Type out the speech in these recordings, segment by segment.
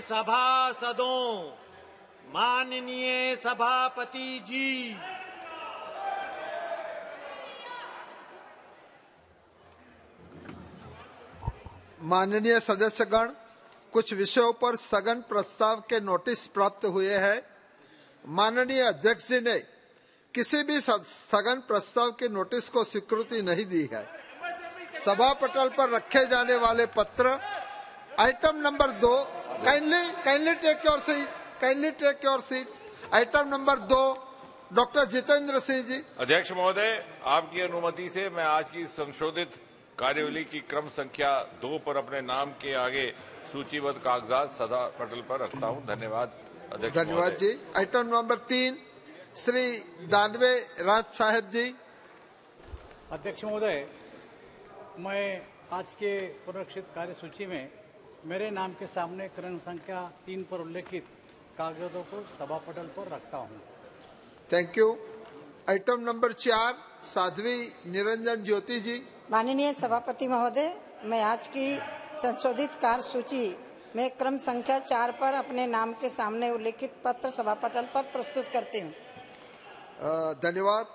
सभासदों, माननीय सभापति जी, माननीय सदस्यगण, कुछ विषयों पर स्थगन प्रस्ताव के नोटिस प्राप्त हुए हैं। माननीय अध्यक्ष जी ने किसी भी स्थगन प्रस्ताव के नोटिस को स्वीकृति नहीं दी है। सभा पटल पर रखे जाने वाले पत्र item number 2, kindly take your seat. Item number 2, doctor Jitendra Singh ji. अध्यक्ष महोदय, आपकी अनुमति से मैं आज की संशोधित कार्यवली की क्रम संख्या 2 पर अपने नाम के आगे सूचीबद्ध कागजात सभा पटल पर रखता हूं। धन्यवाद अध्यक्ष। धन्यवाद जी। आइटम नंबर 3, श्री दानवे राज साहेब जी। अध्यक्ष महोदय, मैं आज के पुनरीक्षित कार्यसूची में मेरे नाम के सामने क्रम संख्या 3 पर उल्लेखित कागजातों को सभा पटल पर रखता हूं। Thank you. Item number 4, Sadhvi Niranjan Jyoti ji. माननीय सभापति महोदय, मैं आज की संशोधित कार्यसूची में क्रम संख्या 4 पर अपने नाम के सामने उल्लेखित पत्र सभा पटल पर प्रस्तुत करती हूँ। धन्यवाद।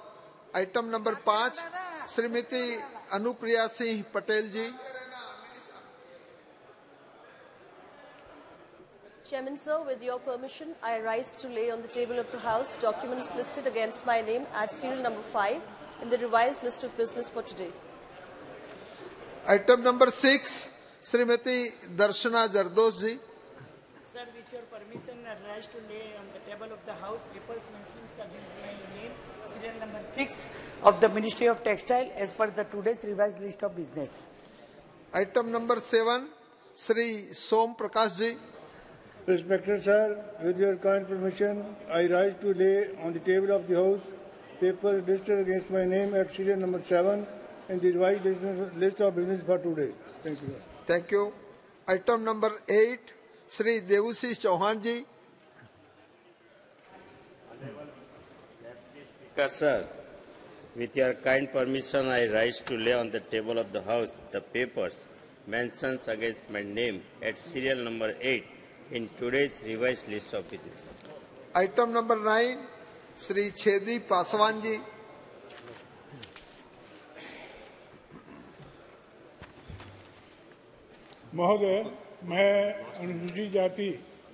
Item number 5, Shrimati Anupriya Singh Patel ji. Chairman sir, with your permission, I rise to lay on the table of the House documents listed against my name at serial number 5 in the revised list of business for today. Item number 6, Shrimati Darshana Jardosh ji. Sir, with your permission, I rise to lay on the table of the House papers mentioned against my name, serial number 6 of the Ministry of Textile as per the today's revised list of business. Item number 7, Shri Som Prakash ji. Respected sir, with your kind permission, I rise to lay on the table of the House papers listed against my name at serial number 7 in the revised list of business for today. Thank you. Thank you. Item number 8, Shri Devusi Chauhan ji. Sir, with your kind permission, I rise to lay on the table of the House the papers mentioned against my name at serial number 8 in today's revised list of business. Item number 9, Shri Chedi Paswan ji. महोदय, मैं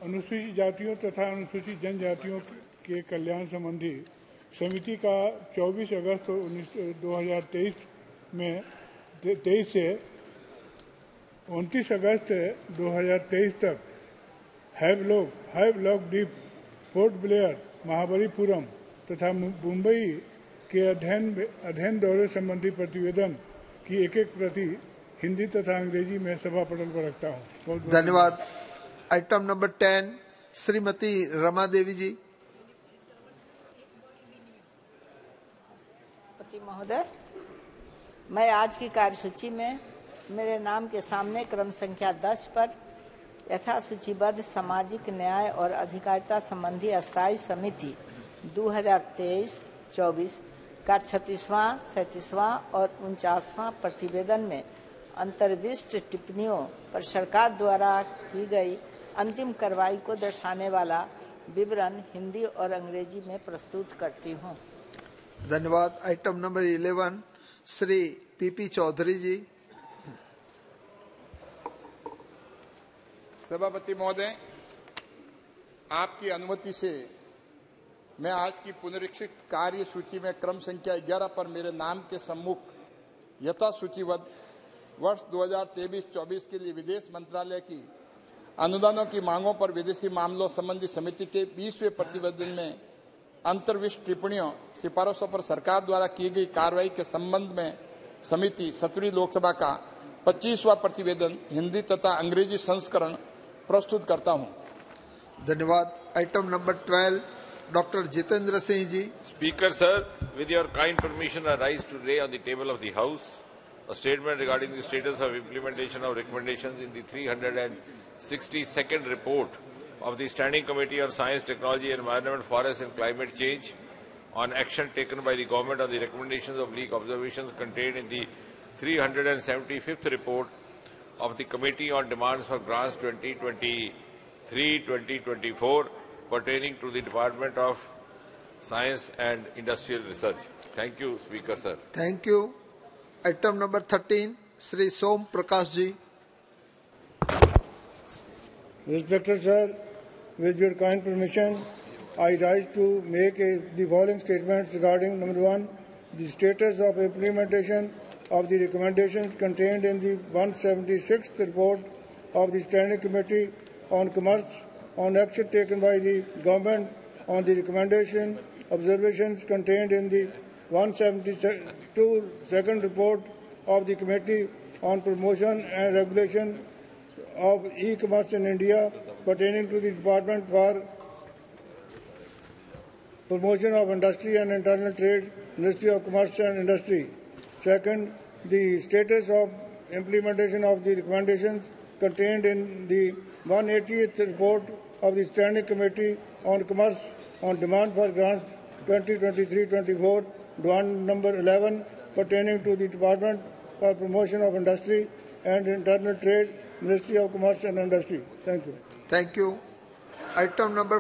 अनुसूचित जातियों तथा अनुसूचित जनजातियों के कल्याण संबंधी समिति का 24 अगस्त 2023 से 29 अगस्त 2023 तक हैवलॉक द्वीप, पोर्ट ब्लेयर, महाबलीपुरम तथा मुंबई के अध्ययन दौरे संबंधी प्रतिवेदन की एक प्रति हिंदी तथा अंग्रेजी में सभा पटल पर रखता हूँ। बहुत धन्यवाद। आइटम नंबर 10, श्रीमती रमा देवी जी। पति महोदय, मैं आज की कार्यसूची में मेरे नाम के सामने क्रम संख्या 10 पर यथासूचीबद्ध सामाजिक न्याय और अधिकारिता संबंधी अस्थायी समिति 2023-24 का 36वां, 37वां और 49वां प्रतिवेदन में अंतर्विष्ट टिप्पणियों पर सरकार द्वारा की गई अंतिम कार्रवाई को दर्शाने वाला विवरण हिंदी और अंग्रेजी में प्रस्तुत करती हूँ। धन्यवाद। Item number 11, Shri PP Chaudhary ji. सभापति महोदय, आपकी अनुमति से मैं आज की पुनरीक्षित कार्य सूची में क्रम संख्या 11 पर मेरे नाम के सम्मुख यथा सूचीबद्ध वर्ष 2023-24 के लिए विदेश मंत्रालय की अनुदानों की मांगों पर विदेशी मामलों संबंधी समिति के 20वें प्रतिवेदन में अंतर्विष्ट टिप्पणियों सिफारिशों पर सरकार द्वारा की गई कार्रवाई के संबंध में समिति 17वीं लोकसभा का 25वां प्रतिवेदन हिंदी तथा अंग्रेजी संस्करण प्रस्तुत करता हूं। धन्यवाद। Item number 12, doctor Jitendra Singh ji. Speaker sir, with your kind permission, I rise to lay on the table of the House a statement regarding the status of implementation of recommendations in the 362nd report of the Standing Committee on Science, Technology, Environment, Forest and Climate Change on action taken by the government on the recommendations of leak observations contained in the 375th report of the Committee on Demands for Grants 2023 3/2024 pertaining to the Department of Science and Industrial Research. Thank you, Speaker, sir. Thank you. Item number 13, Sri Som Prakash ji. Respected sir, with your kind permission, I rise to make the following statements regarding number 1, the status of implementation of the recommendations contained in the 176th report of the Standing Committee on Commerce on action taken by the government on the recommendation observations contained in the 172 second report of the Committee on Promotion and Regulation of E-Commerce in India pertaining to the Department for Promotion of Industry and Internal Trade, Ministry of Commerce and Industry. Second, the status of implementation of the recommendations contained in the 180th report of the Standing Committee on Commerce on Demand for Grants 2023-24, Demand number 11, pertaining to the Department for Promotion of Industry and Internal Trade, Ministry of Commerce and Industry. Thank you. Thank you. Item number